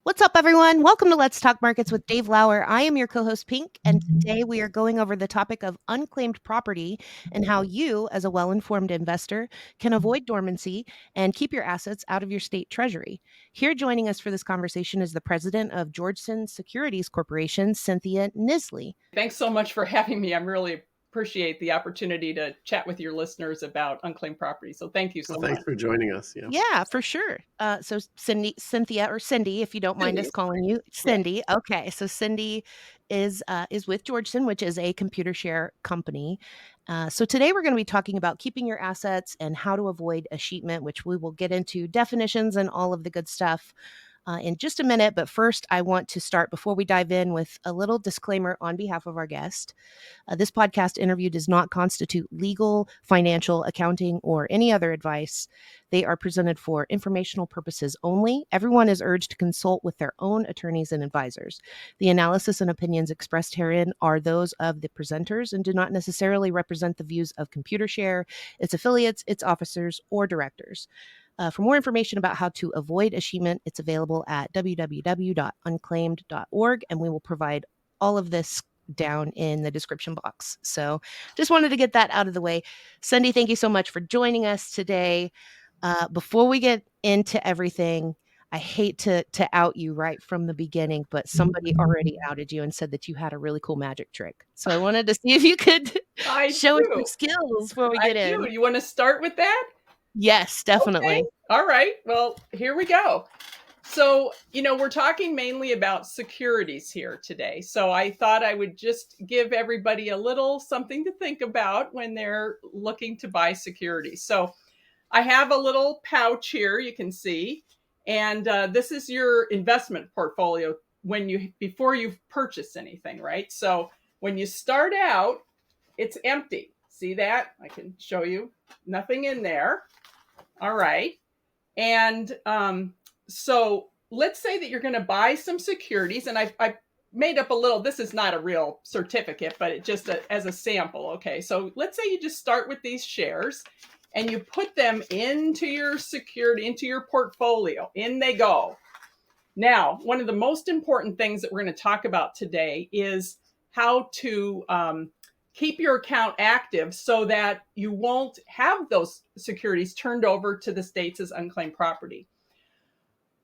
What's up, everyone? Welcome to Let's Talk Markets with Dave Lauer. I am your co host, Pink, and today we are going over the topic of unclaimed property and how you, as a well informed investor, can avoid dormancy and keep your assets out of your state treasury. Here joining us for this conversation is the president of Georgeson Securities Corporation, Cynthia Nisley. Thanks so much for having me. I really appreciate the opportunity to chat with your listeners about unclaimed property. So thank you so much. Thanks for joining us. Yeah, for sure. So Cynthia, or Cindy, if you don't mind us Cindy. calling you Yeah. Cindy. Okay, so Cindy is with Georgeson, which is a computer share company. So today we're going to be talking about keeping your assets and how to avoid escheatment, which we will get into definitions and all of the good stuff in just a minute. But first, I want to start before we dive in with a little disclaimer on behalf of our guest. This podcast interview does not constitute legal, financial, accounting, or any other advice. They are presented for informational purposes only. Everyone is urged to consult with their own attorneys and advisors. The analysis and opinions expressed herein are those of the presenters and do not necessarily represent the views of ComputerShare, its affiliates, its officers, or directors. For more information about how to avoid escheatment, it's available at www.unclaimed.org, and we will provide all of this down in the description box. So just wanted to get that out of the way. Cindy, thank you so much for joining us today. Before we get into everything, I hate to out you right from the beginning, but somebody already outed you and said that you had a really cool magic trick. So I wanted to see if you could show us your skills before we get in. You want to start with that? Yes, definitely. Okay. All right. Well, here we go. So, we're talking mainly about securities here today. So I thought I would just give everybody a little something to think about when they're looking to buy securities. So I have a little pouch here, you can see, and this is your investment portfolio before you've purchased anything, right? So when you start out, it's empty. See that? I can show you. Nothing in there. All right. And so let's say that you're going to buy some securities, and I made up a little. This is not a real certificate, but it just as a sample. Okay. So let's say you just start with these shares and you put them into your security, into your portfolio. In they go. Now, one of the most important things that we're going to talk about today is how to keep your account active so that you won't have those securities turned over to the states as unclaimed property.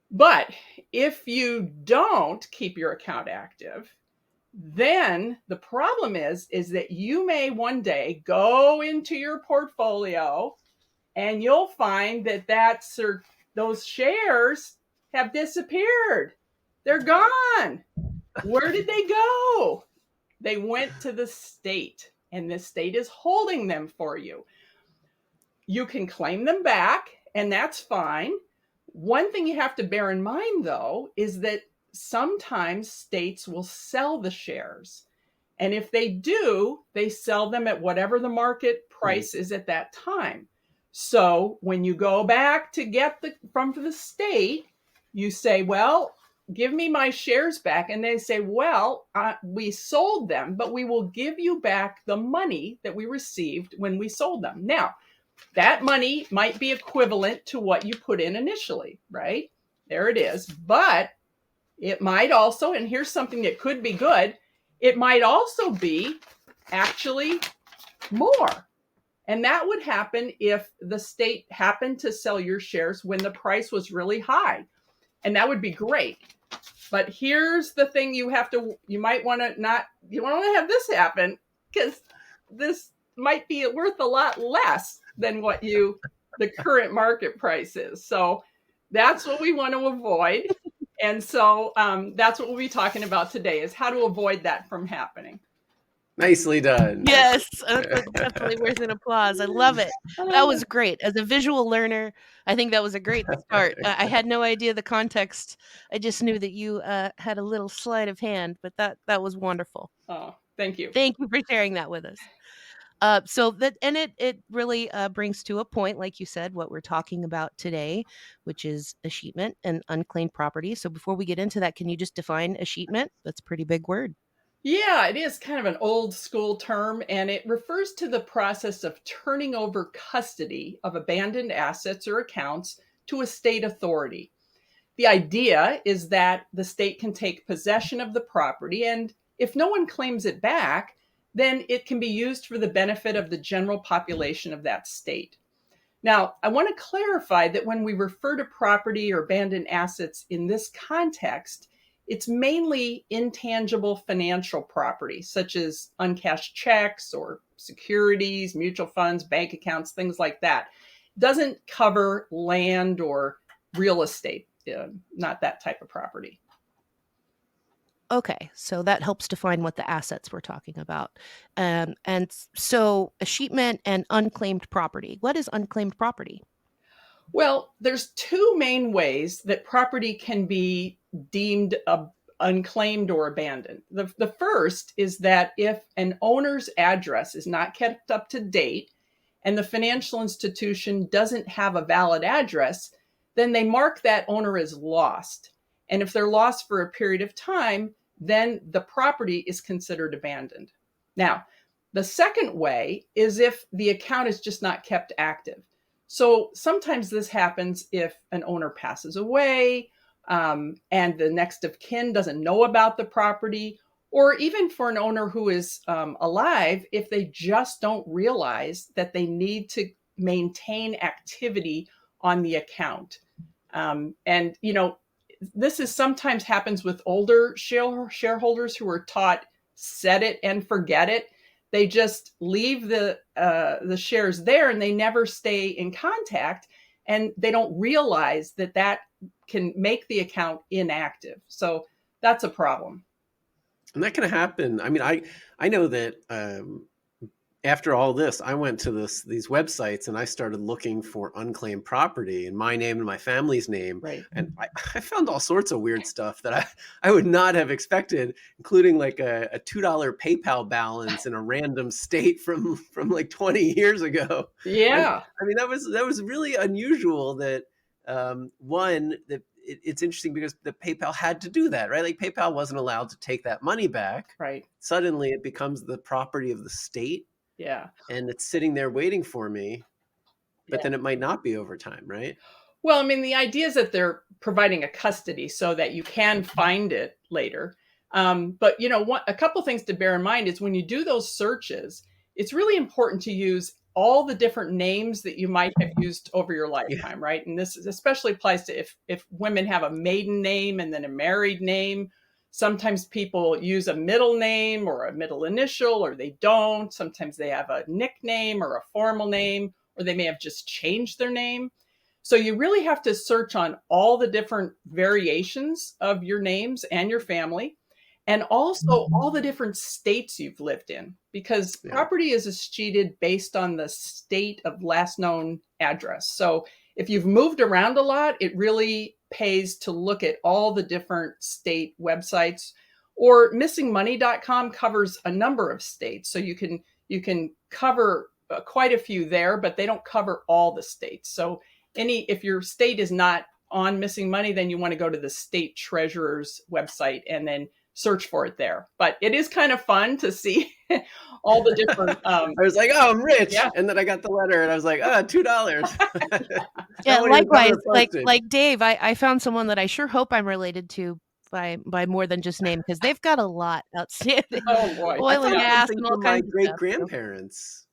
But if you don't keep your account active, then the problem is that you may one day go into your portfolio and you'll find that those shares have disappeared. They're gone. Where did they go? They went to the state, and the state is holding them for you. You can claim them back, and that's fine. One thing you have to bear in mind, though, is that sometimes states will sell the shares. And if they do, they sell them at whatever the market price is at that time. So when you go back to get from the state, you say, well, give me my shares back. And they say, well, we sold them, but we will give you back the money that we received when we sold them. Now, that money might be equivalent to what you put in initially, right? There it is. But it might also, and here's something that could be good, it might also be actually more. And that would happen if the state happened to sell your shares when the price was really high. And that would be great. But here's the thing you might want to you don't want to have this happen, because this might be worth a lot less than what the current market price is. So that's what we want to avoid. And so that's what we'll be talking about today, is how to avoid that from happening. Nicely done. Yes, that's definitely worth an applause. I love it. That was great. As a visual learner, I think that was a great start. I had no idea the context. I just knew that you had a little sleight of hand, but that was wonderful. Oh, thank you. Thank you for sharing that with us. So it really brings to a point, like you said, what we're talking about today, which is escheatment and unclaimed property. So before we get into that, can you just define escheatment? That's a pretty big word. Yeah, it is kind of an old school term, and it refers to the process of turning over custody of abandoned assets or accounts to a state authority. The idea is that the state can take possession of the property, and if no one claims it back, then it can be used for the benefit of the general population of that state. Now, I want to clarify that when we refer to property or abandoned assets in this context, it's mainly intangible financial property, such as uncashed checks or securities, mutual funds, bank accounts, things like that. It doesn't cover land or real estate, not that type of property. Okay, so that helps define what the assets we're talking about. And so escheatment and unclaimed property. What is unclaimed property? Well, there's two main ways that property can be deemed unclaimed or abandoned. The first is that if an owner's address is not kept up to date and the financial institution doesn't have a valid address, then they mark that owner as lost. And if they're lost for a period of time, then the property is considered abandoned. Now, the second way is if the account is just not kept active. So sometimes this happens if an owner passes away, and the next of kin doesn't know about the property, or even for an owner who is alive, if they just don't realize that they need to maintain activity on the account. And, this is sometimes happens with older shareholders who are taught set it and forget it. They just leave the shares there and they never stay in contact, and they don't realize that that can make the account inactive. So that's a problem. And that can happen. I mean, I know that after all this, I went to these websites and I started looking for unclaimed property in my name and my family's name. Right. And I found all sorts of weird stuff that I would not have expected, including like a $2 PayPal balance in a random state from like 20 years ago. Yeah. And, I mean, that was really unusual that it's interesting because the PayPal had to do that, right? Like PayPal wasn't allowed to take that money back. Right. Suddenly it becomes the property of the state. Yeah. And it's sitting there waiting for me, but Yeah. then it might not be over time, right? Well, I mean, the idea is that they're providing a custody so that you can find it later. But a couple things to bear in mind is when you do those searches, it's really important to use all the different names that you might have used over your lifetime, right? And this especially applies to if women have a maiden name and then a married name. Sometimes people use a middle name or a middle initial, or they don't. Sometimes they have a nickname or a formal name, or they may have just changed their name. So you really have to search on all the different variations of your names and your family, and also all the different states you've lived in, because property is escheated based on the state of last known address. So if you've moved around a lot, it really pays to look at all the different state websites. Or missingmoney.com covers a number of states, so you can cover quite a few there, but they don't cover all the states. So if your state is not on Missing Money, then you want to go to the state treasurer's website and then search for it there. But it is kind of fun to see all the different. I was like, oh, I'm rich. Yeah. And then I got the letter and I was like, $2. Yeah, likewise, like Dave, I found someone that I sure hope I'm related to by more than just name, because they've got a lot outstanding. Oh boy. Oil and gas and all my kinds of great stuff. grandparents.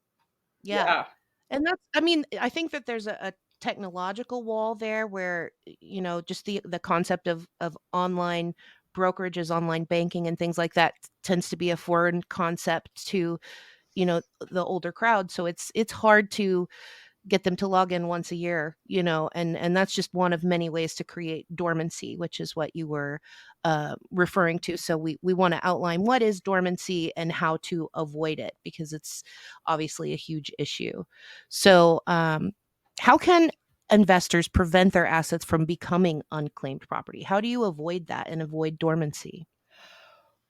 Yeah. And I think that there's a technological wall there where, just the concept of online brokerages, online banking and things like that tends to be a foreign concept to, the older crowd. So it's hard to get them to log in once a year, and that's just one of many ways to create dormancy, which is what you were referring to. So we want to outline what is dormancy and how to avoid it, because it's obviously a huge issue. So how can investors prevent their assets from becoming unclaimed property? How do you avoid that and avoid dormancy?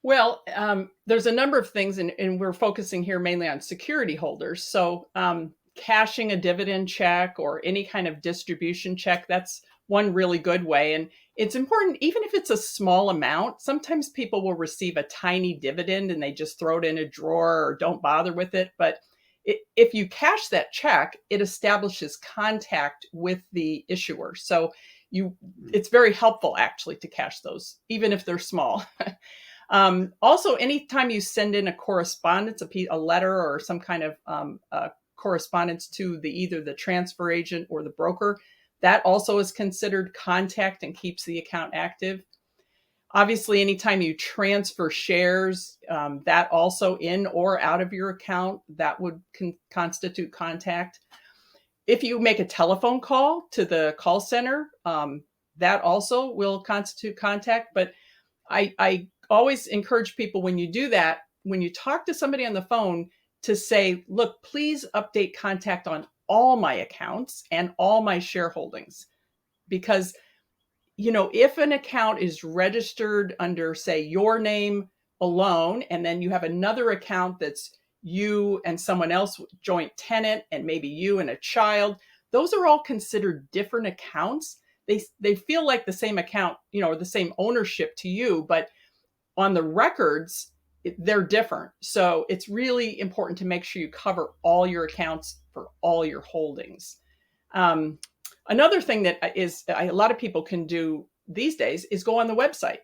Well, there's a number of things, and we're focusing here mainly on security holders. So cashing a dividend check or any kind of distribution check, that's one really good way. And it's important, even if it's a small amount, sometimes people will receive a tiny dividend and they just throw it in a drawer or don't bother with it. But if you cash that check, it establishes contact with the issuer. So it's very helpful actually to cache those, even if they're small. Also, anytime you send in a correspondence, a letter or some kind of correspondence to either the transfer agent or the broker, that also is considered contact and keeps the account active. Obviously, anytime you transfer shares, that also in or out of your account, that would constitute contact. If you make a telephone call to the call center, that also will constitute contact. But I always encourage people, when you do that, when you talk to somebody on the phone, to say, look, please update contact on all my accounts and all my shareholdings. Because, if an account is registered under, say, your name alone, and then you have another account that's you and someone else, joint tenant, and maybe you and a child, those are all considered different accounts. They feel like the same account, or the same ownership to you, but on the records, they're different. So it's really important to make sure you cover all your accounts for all your holdings. Another thing that a lot of people can do these days is go on the website.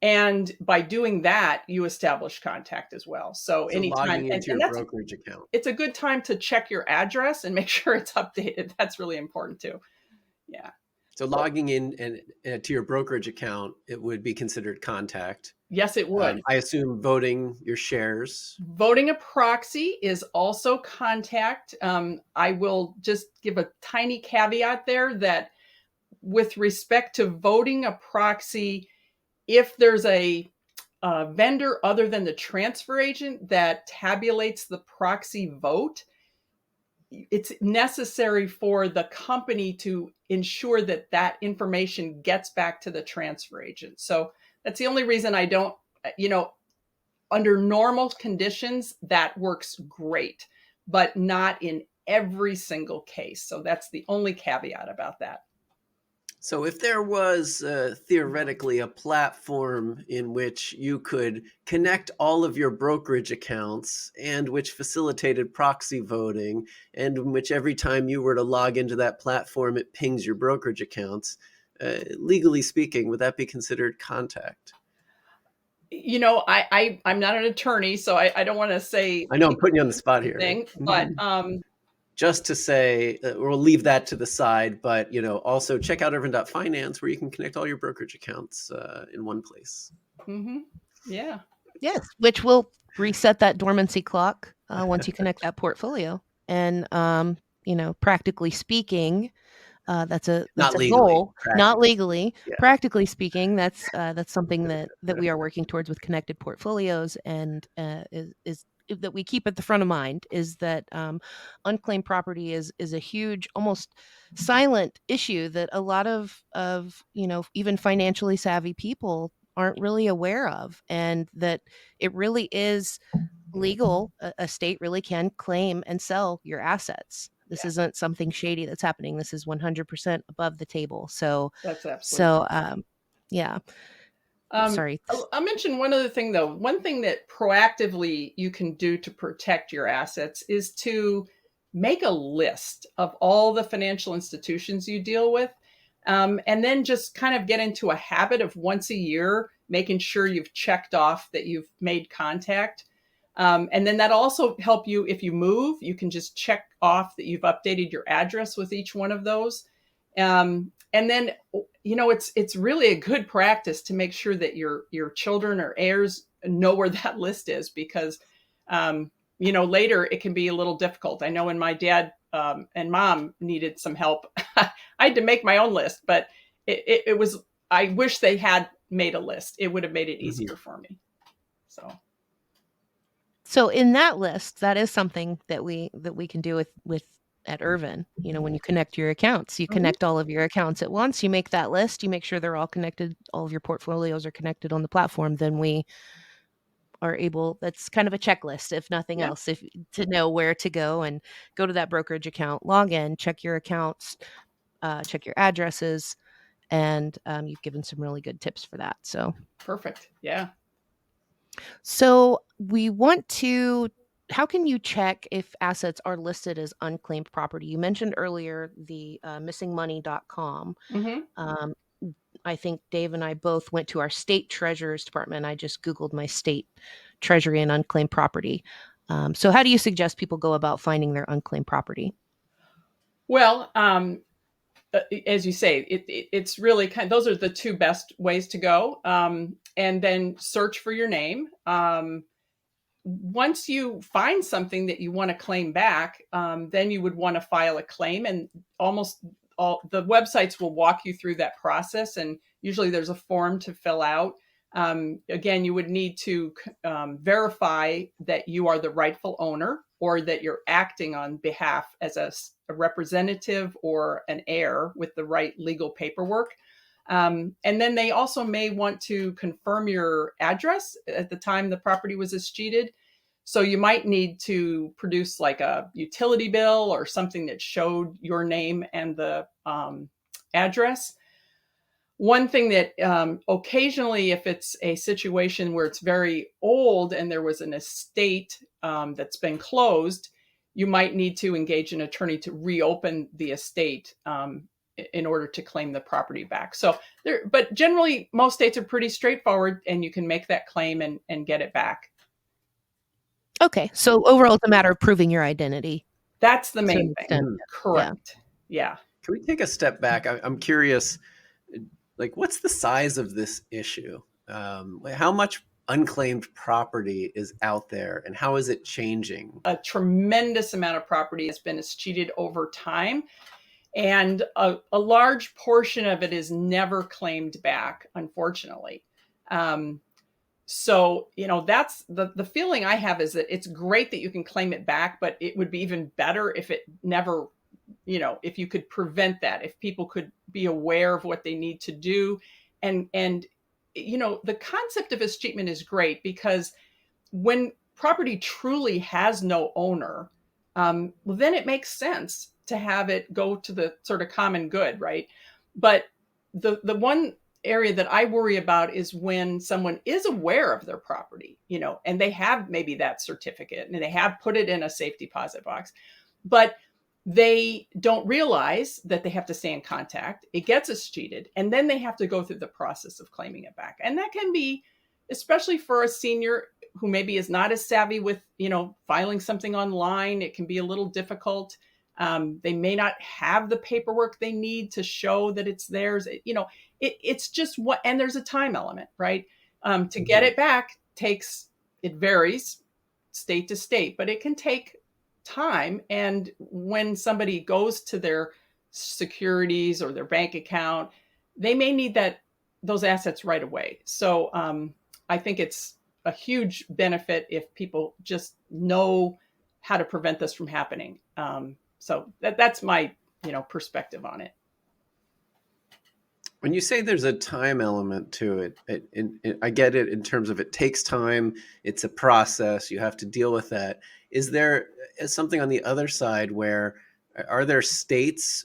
And by doing that, you establish contact as well. So anytime, logging into and your brokerage account. It's a good time to check your address and make sure it's updated. That's really important too. Yeah. So logging in and to your brokerage account, it would be considered contact. Yes, it would. I assume voting your shares. Voting a proxy is also contact. I will just give a tiny caveat there that with respect to voting a proxy, if there's a vendor other than the transfer agent that tabulates the proxy vote, it's necessary for the company to ensure that that information gets back to the transfer agent. So that's the only reason I don't, under normal conditions, that works great, but not in every single case. So that's the only caveat about that. So if there was theoretically a platform in which you could connect all of your brokerage accounts and which facilitated proxy voting, and in which every time you were to log into that platform, it pings your brokerage accounts, legally speaking, would that be considered contact? I'm not an attorney, so I don't want to say. I know I'm putting you on the spot here. But just to say, we'll leave that to the side, but also check out Irvin.finance, where you can connect all your brokerage accounts in one place. Mm-hmm. Yeah. Yes, which will reset that dormancy clock once you connect that portfolio. And practically speaking, that's a goal, not legally. Yeah. Practically speaking, that's something that we are working towards with connected portfolios, and is that we keep at the front of mind, is that unclaimed property is a huge, almost silent issue that a lot of even financially savvy people aren't really aware of, and that it really is legal. A state really can claim and sell your assets. This isn't something shady that's happening. This is 100% above the table. So that's absolutely. Yeah. Sorry. I'll mention one other thing, though. One thing that proactively you can do to protect your assets is to make a list of all the financial institutions you deal with. And then just kind of get into a habit of once a year, making sure you've checked off that you've made contact. And then that also help you, if you move, you can just check off that you've updated your address with each one of those. And then, it's really a good practice to make sure that your children or heirs know where that list is, because, later it can be a little difficult. I know when my dad and mom needed some help, I had to make my own list, but it was, I wish they had made a list. It would have made it easier for me. So in that list, that is something that we can do with at Irvin. When you connect your accounts, you connect all of your accounts at once. You make that list. You make sure they're all connected. All of your portfolios are connected on the platform. Then we are able. That's kind of a checklist, if nothing else, to know where to go and go to that brokerage account, log in, check your accounts, check your addresses, and you've given some really good tips for that. So perfect. Yeah. So we want to how can you check if assets are listed as unclaimed property? You mentioned earlier the missingmoney.com. Mhm. Um, I think Dave and I both went to our state treasurer's department. I just Googled my state treasury and unclaimed property. So how do you suggest people go about finding their unclaimed property? Well, as you say, it's really those are the two best ways to go. And then search for your name. Once you find something that you want to claim back, then you would want to file a claim, and almost all the websites will walk you through that process. And usually there's a form to fill out. Again, you would need to verify that you are the rightful owner, or that you're acting on behalf as a representative or an heir with the right legal paperwork. And then they also may want to confirm your address at the time the property was escheated. So you might need to produce like a utility bill or something that showed your name and the address. One thing that occasionally, if it's a situation where it's very old and there was an estate that's been closed, you might need to engage an attorney to reopen the estate in order to claim the property back. So but generally, most states are pretty straightforward, and you can make that claim and get it back. Okay, so overall, it's a matter of proving your identity That's the to main an thing. extent. Mhm. Yeah. Correct. Yeah. Can we take a step back? I'm curious, like, what's the size of this issue? How much unclaimed property is out there, and how is it changing? A tremendous amount of property has been escheated over time, and a large portion of it is never claimed back, unfortunately. So, that's the feeling I have, is that it's great that you can claim it back, but it would be even better if it never, if you could prevent that, if people could be aware of what they need to do. And the concept of escheatment is great, because when property truly has no owner, well, then it makes sense to have it go to the sort of common good, right? But the one area that I worry about is when someone is aware of their property, and they have maybe that certificate and they have put it in a safe deposit box, but they don't realize that they have to stay in contact. It gets escheated, and then they have to go through the process of claiming it back. And that can be, especially for a senior who maybe is not as savvy with, filing something online, it can be a little difficult. They may not have the paperwork they need to show that it's theirs. It's just and there's a time element, right? To get it back it varies state to state, but it can take time. And when somebody goes to their securities or their bank account, they may need those assets right away. So I think it's a huge benefit if people just know how to prevent this from happening. So that's my perspective on it. When you say there's a time element to it, I get it in terms of it takes time. It's a process. You have to deal with that. Is there something on the other side where are there states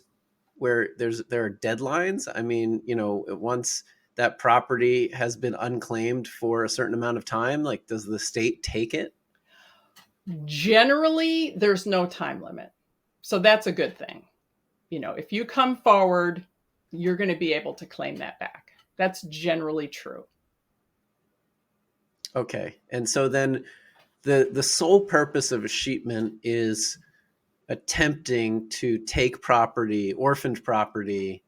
where there are deadlines? I mean, once that property has been unclaimed for a certain amount of time, like, does the state take it? Generally, there's no time limit. So that's a good thing. If you come forward, you're going to be able to claim that back. That's generally true. Okay. And so then the sole purpose of escheatment is attempting to take property, orphaned property,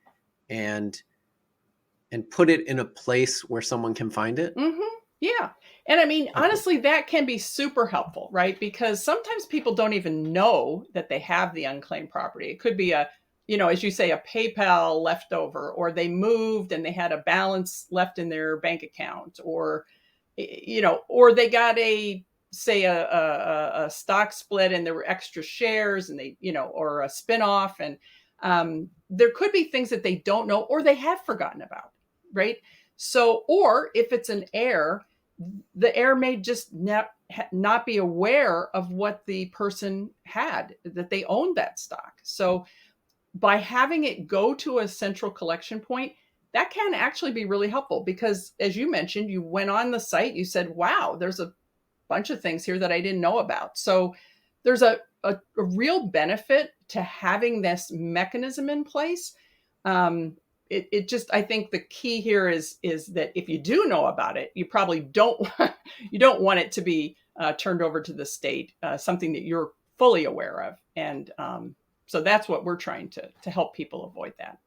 and put it in a place where someone can find it? Mm-hmm. Yeah. And I mean, Okay. honestly, that can be super helpful, right? Because sometimes people don't even know that they have the unclaimed property. It could be as you say, a PayPal leftover, or they moved and they had a balance left in their bank account, or they got a stock split and there were extra shares, and they, or a spinoff. And there could be things that they don't know or they have forgotten about, right? So, or if it's an heir, the heir may just not be aware of what the person had, that they owned that stock. So by having it go to a central collection point, that can actually be really helpful, because as you mentioned, you went on the site, you said, wow, there's a bunch of things here that I didn't know about. So there's a real benefit to having this mechanism in place. It just, I think the key here is that if you do know about it, you probably don't want it to be turned over to the state, something that you're fully aware of. And so that's what we're trying to help people avoid that.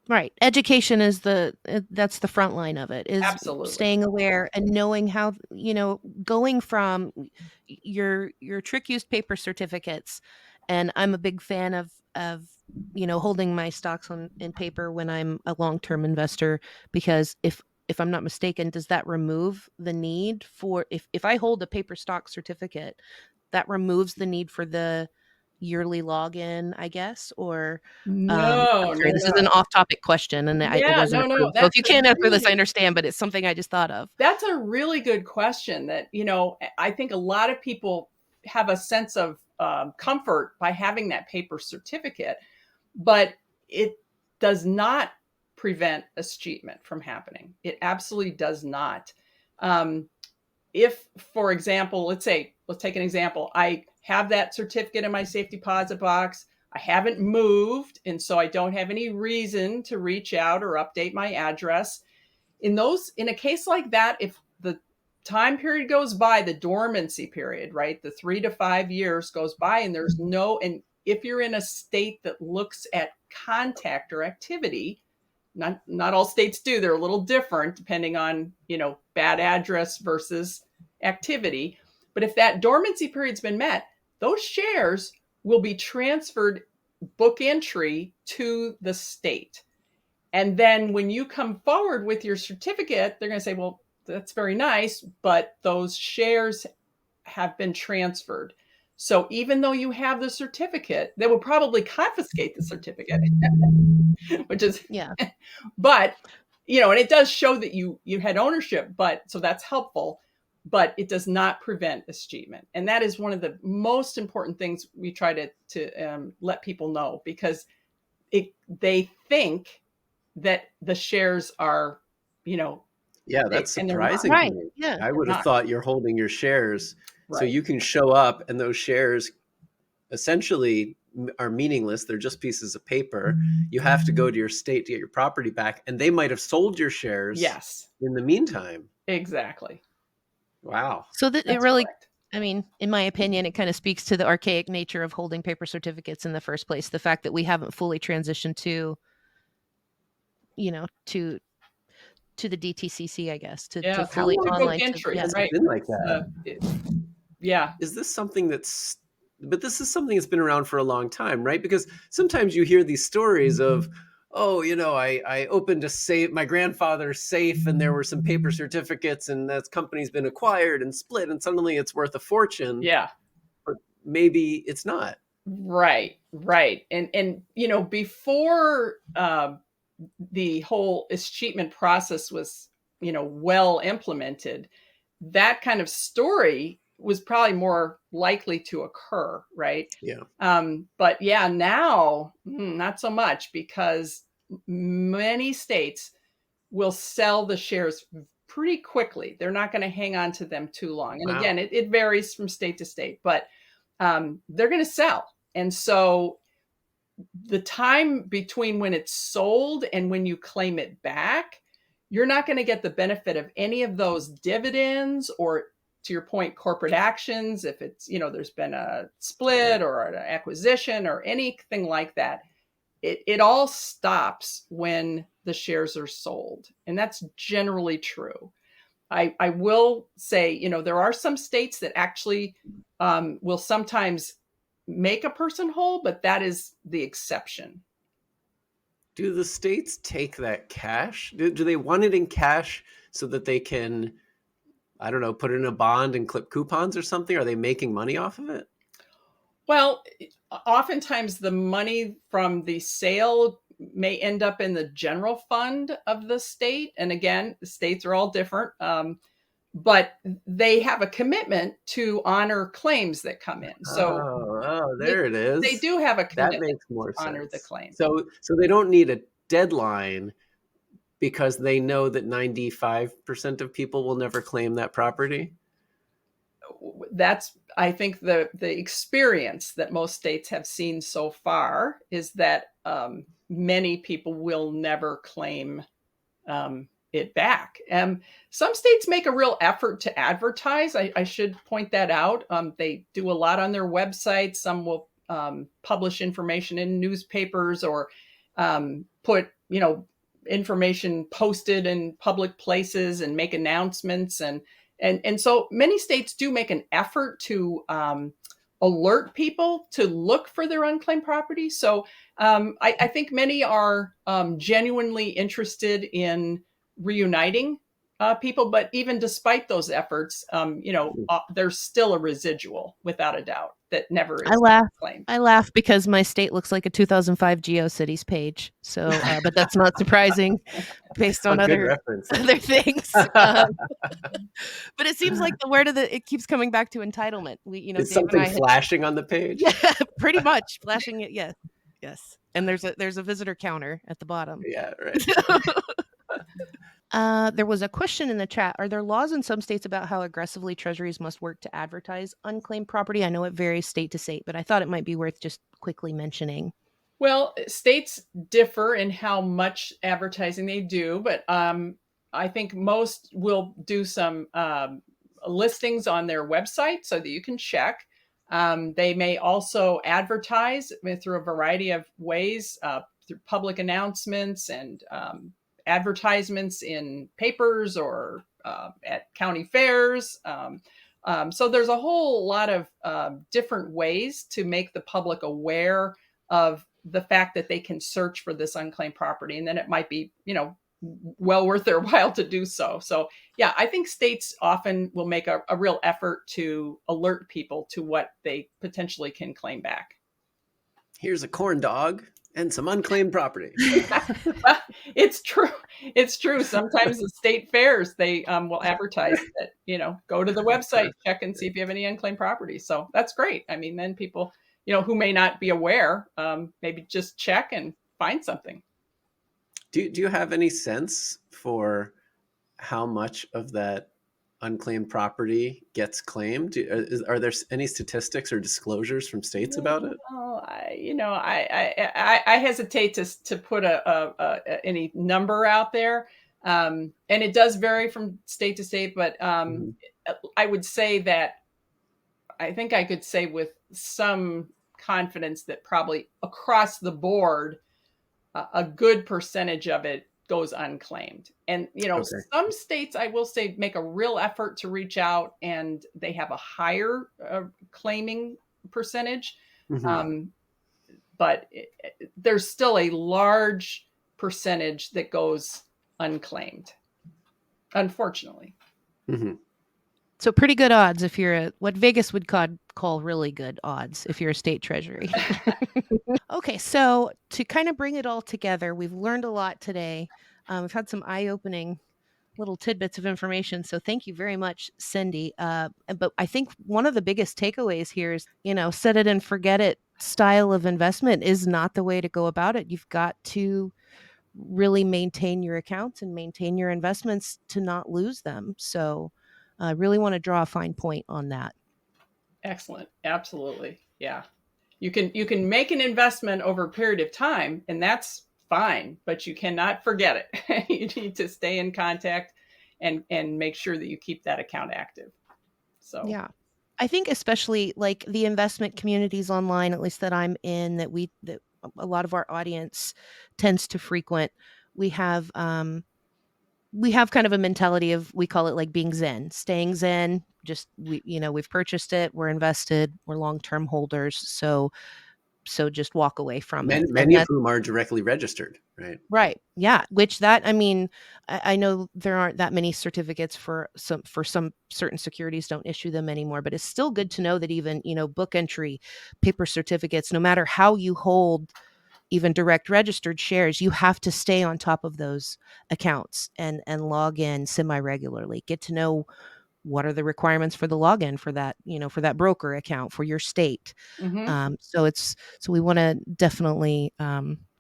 Right. Education is that's the front line of it, is Absolutely. staying aware and knowing how, going from your trick used paper certificates. And I'm a big fan of holding my stocks in paper when I'm a long-term investor, because if I'm not mistaken, does that remove the need for, if I hold a paper stock certificate, that removes the need for the yearly login, I guess? Or I'm No, sorry, no, this is no. an off-topic question, and it Yeah, wasn't no. approved. So if you can't answer this, I understand, but it's something I just thought of. That's a really good question that, I think a lot of people have a sense of comfort by having that paper certificate, but it does not prevent escheatment from happening. It absolutely does not. If, for example, let's take an example. I have that certificate in my safe deposit box. I haven't moved, and so I don't have any reason to reach out or update my address. In a case like that, if the time period goes by, the dormancy period, right, the 3 to 5 years goes by, and and if you're in a state that looks at contact or activity, not all states do, they're a little different depending on, bad address versus activity. But if that dormancy period's been met, those shares will be transferred book entry to the state. And then when you come forward with your certificate, they're going to say, well, that's very nice, but those shares have been transferred. So even though you have the certificate, they will probably confiscate the certificate, which is, Yeah. but, and it does show that you had ownership, so that's helpful, but it does not prevent escheatment. And that is one of the most important things we try to let people know, because they think that the shares are, Yeah, that's and they're not. surprising to Right. me. Yeah. I would have Not. thought you're holding your shares so Right. you can show up and those shares essentially are meaningless. They're just pieces of paper. You have to go to your state to get your property back, and they might have sold your shares Yes, in the meantime. exactly. Wow. So that it That's really, correct. I mean, in my opinion, it kind of speaks to the archaic nature of holding paper certificates in the first place. The fact that we haven't fully transitioned to, to the DTCC, I guess, to Yeah, How fully long to book online. entry, has it right? been like that? Yeah. Is this something but this is something that's been around for a long time, right? Because sometimes you hear these stories of, oh, I opened a safe, my grandfather's safe, and there were some paper certificates, and that company's been acquired and split, and suddenly it's worth a fortune. Yeah. But maybe it's not. Right. And before the whole escheatment process was, well implemented, that kind of story was probably more likely to occur, right? Yeah. But yeah, now not so much, because many states will sell the shares pretty quickly. They're not going to hang on to them too long. And Wow. again, it varies from state to state, but they're going to sell. And so the time between when it's sold and when you claim it back, you're not going to get the benefit of any of those dividends, or, to your point, corporate actions. If it's, there's been a split or an acquisition or anything like that, it all stops when the shares are sold. And that's generally true. I will say, there are some states that actually will sometimes make a person whole, but that is the exception. Do the states take that cash? Do they want it in cash so that they can, I don't know, put it in a bond and clip coupons or something? Are they making money off of it? Well, oftentimes the money from the sale may end up in the general fund of the state. And again, the states are all different. But they have a commitment to honor claims that come in. So There it they is. do have a That commitment makes to more honor the sense. claim. So they don't need a deadline because they know that 95% of people will never claim that property? That's, I think, the experience that most states have seen so far is that many people will never claim it back. Some states make a real effort to advertise. I should point that out. They do a lot on their websites. Some will publish information in newspapers or put, information posted in public places and make announcements. And so many states do make an effort to alert people to look for their unclaimed property. So I think many are genuinely interested in reuniting people, but even despite those efforts, there's still a residual, without a doubt, that never I is laugh. claimed. I laugh because my state looks like a 2005 GeoCities page. So, but that's not surprising based A on good other reference. other things. But it seems like the word of it keeps coming back to entitlement. Is Dave and something I had, flashing on the page? yeah, pretty much flashing it. Yes, yes. And there's a visitor counter at the bottom. Yeah, right. There was a question in the chat. Are there laws in some states about how aggressively treasuries must work to advertise unclaimed property? I know it varies state to state, but I thought it might be worth just quickly mentioning. Well, states differ in how much advertising they do, but I think most will do some listings on their website so that you can check. They may also advertise through a variety of ways, through public announcements and advertisements in papers or at county fairs. So there's a whole lot of different ways to make the public aware of the fact that they can search for this unclaimed property, and then it might be, well worth their while to do so. So yeah, I think states often will make a real effort to alert people to what they potentially can claim back. Here's a corn dog and some unclaimed property. It's true. It's true. Sometimes the state fairs, they will advertise that, go to the website, check and see if you have any unclaimed property. So that's great. I mean, then people, who may not be aware, maybe just check and find something. Do you have any sense for how much of that unclaimed property gets claimed? Are there any statistics or disclosures from states about it? Oh, I hesitate to put any number out there, and it does vary from state to state. But I would say that I think I could say with some confidence that probably across the board, a good percentage of it goes unclaimed. And, Okay. some states, I will say, make a real effort to reach out and they have a higher claiming percentage. But there's still a large percentage that goes unclaimed, unfortunately. So pretty good odds if you're what Vegas would call really good odds if you're a state treasury. Okay, so to kind of bring it all together, we've learned a lot today. We've had some eye-opening little tidbits of information. So thank you very much, Cindy. But I think one of the biggest takeaways here is, set it and forget it style of investment is not the way to go about it. You've got to really maintain your accounts and maintain your investments to not lose them. So I really want to draw a fine point on that. Excellent. Absolutely. Yeah. You can make an investment over a period of time, and that's fine, but you cannot forget it. You need to stay in contact and make sure that you keep that account active. So yeah, I think especially like the investment communities online, at least that I'm in, that a lot of our audience tends to frequent, we have kind of a mentality of, we call it like being Zen, staying Zen. Just we've purchased it, we're invested, we're long-term holders. So just walk away from it. Many of whom are directly registered, right? Right. Yeah. Which I know there aren't that many certificates for some certain securities don't issue them anymore, but it's still good to know that even, book entry, paper certificates, no matter how you hold even direct registered shares, you have to stay on top of those accounts and log in semi-regularly. Get to know what are the requirements for the login for that, for that broker account for your state. So we want to definitely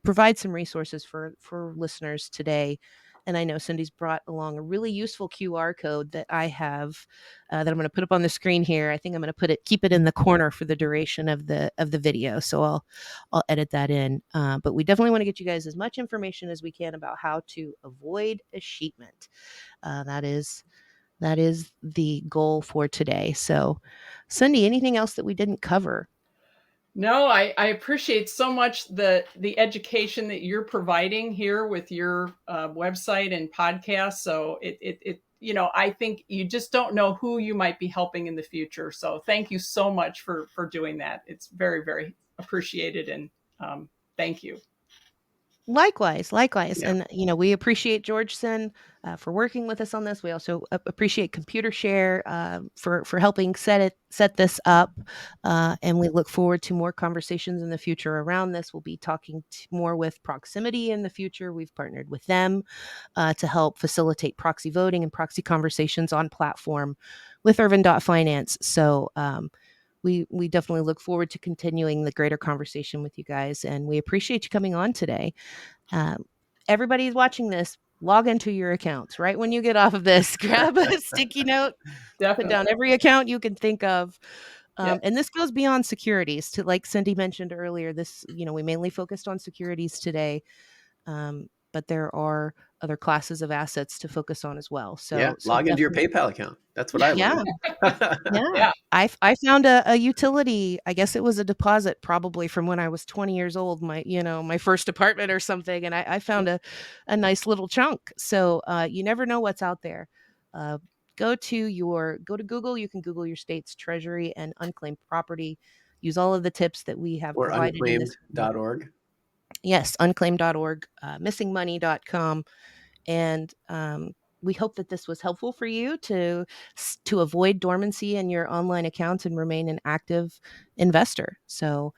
provide some resources for listeners today And I know Cindy's brought along a really useful QR code that I have that I'm going to put up on the screen here. I think I'm going to keep it in the corner for the duration of the video. So I'll edit that in. But we definitely want to get you guys as much information as we can about how to avoid escheatment. That is the goal for today. So, Cindy, anything else that we didn't cover? No, I appreciate so much the education that you're providing here with your website and podcast. So it I think you just don't know who you might be helping in the future. So thank you so much for doing that. It's very, very appreciated, and thank you. Likewise. Yeah. And, we appreciate Georgeson for working with us on this. We also appreciate ComputerShare for helping set this up. And we look forward to more conversations in the future around this. We'll be talking more with Proximity in the future. We've partnered with them to help facilitate proxy voting and proxy conversations on platform with Irvin.finance. So, we definitely look forward to continuing the greater conversation with you guys, and we appreciate you coming on today. Everybody's watching this. Log into your accounts right when you get off of this. Grab a sticky note, put down Definitely. every account you can think of. Yeah. And this goes beyond securities. To like Cindy mentioned earlier, this we mainly focused on securities today, but there are other classes of assets to focus on as well. Yeah. So Log into your definitely, PayPal account. That's what I yeah. learned. Yeah. Yeah. I found a utility. I guess it was a deposit probably from when I was 20 years old, my first apartment or something. And I found a nice little chunk. So you never know what's out there. Uh, go to Google. You can Google your state's treasury and unclaimed property. Use all of the tips that we have Or provided in this video. unclaimed.org. Yes, unclaimed.org, missingmoney.com. And we hope that this was helpful for you to avoid dormancy in your online accounts and remain an active investor. So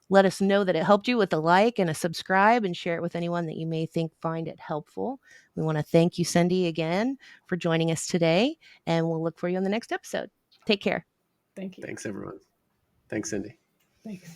let us know that it helped you with a like and a subscribe, and share it with anyone that you may find it helpful. We want to thank you, Cindy, again for joining us today, and we'll look for you on the next episode. Take care. Thank you. Thanks, everyone. Thanks, Cindy. Thanks.